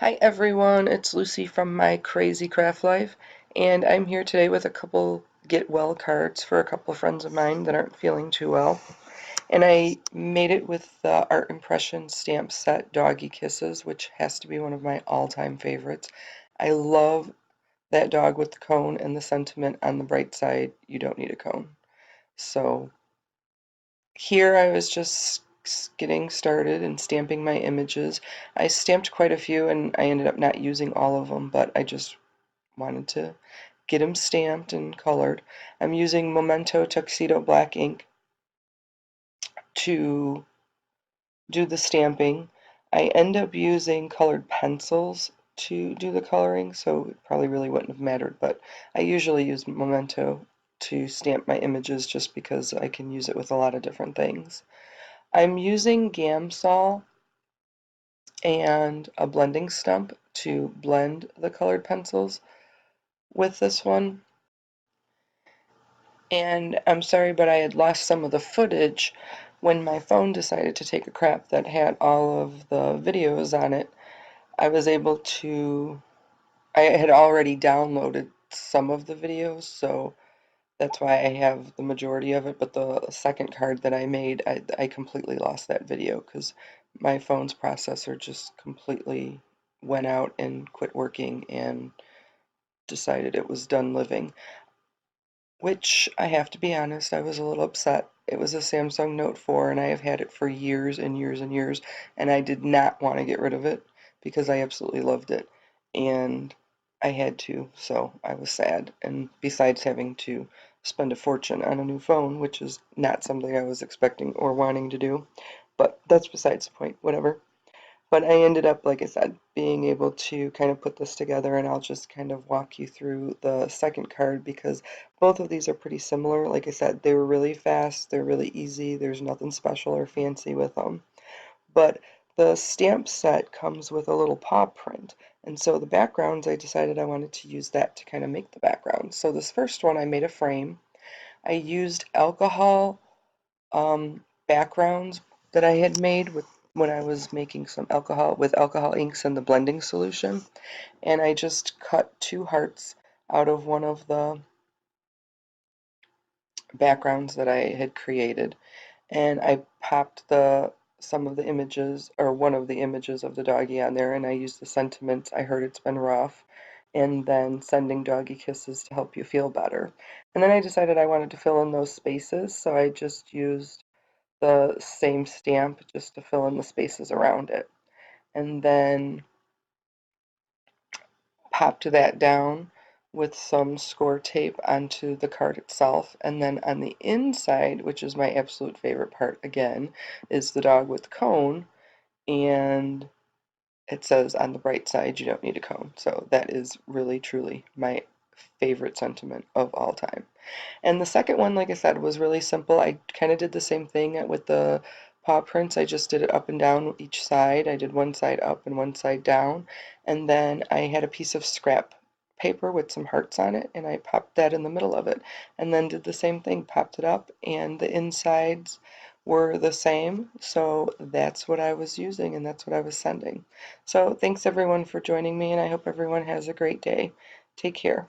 Hi everyone, it's Lucy from My Crazy Craft Life, and I'm here today with a couple get well cards for a couple of friends of mine that aren't feeling too well. And I made it with the art impression stamp set Doggie Kisses, which has to be one of my all-time favorites. I love that dog with the cone and the sentiment on the bright side, you don't need a cone. So here I was just getting started and stamping my images. I stamped quite a few and I ended up not using all of them, but I just wanted to get them stamped and colored. I'm using Memento Tuxedo Black ink to do the stamping. I end up using colored pencils to do the coloring, so it probably really wouldn't have mattered, but I usually use Memento to stamp my images just because I can use it with a lot of different things. I'm using Gamsol and a blending stump to blend the colored pencils with this one. And I'm sorry, but I had lost some of the footage when my phone decided to take a crap that had all of the videos on it. I was able to, I had already downloaded some of the videos, so that's why I have the majority of it, but the second card that I made, I completely lost that video because my phone's processor just completely went out and quit working and decided it was done living. Which, I have to be honest, I was a little upset. It was a Samsung Note 4 and I have had it for years and years and years, and I did not want to get rid of it because I absolutely loved it. And I had to, so I was sad. And besides having to spend a fortune on a new phone, which is not something I was expecting or wanting to do, but that's besides the point, whatever. But I ended up, like I said, being able to kind of put this together, and I'll just kind of walk you through the second card because both of these are pretty similar. Like I said, they were really fast, they're really easy, there's nothing special or fancy with them. But the stamp set comes with a little paw print, and so the backgrounds, I decided I wanted to use that to kind of make the background. So this first one, I made a frame. I used alcohol backgrounds that I had made with when I was making some alcohol with alcohol inks in the blending solution, and I just cut two hearts out of one of the backgrounds that I had created, and I popped the some of the images or one of the images of the doggy on there, and I used the sentiments, I heard it's been rough, and then sending doggy kisses to help you feel better. And then I decided I wanted to fill in those spaces, so I just used the same stamp just to fill in the spaces around it. And then popped that down with some score tape onto the card itself. And then on the inside, which is my absolute favorite part again, is the dog with the cone. And it says on the bright side, you don't need a cone. So that is really, truly my favorite sentiment of all time. And the second one, like I said, was really simple. I kind of did the same thing with the paw prints. I just did it up and down each side. I did one side up and one side down. And then I had a piece of scrap paper with some hearts on it, and I popped that in the middle of it. And then did the same thing, popped it up, and the insides were the same. So that's what I was using, and that's what I was sending. So thanks everyone for joining me, and I hope everyone has a great day. Take care.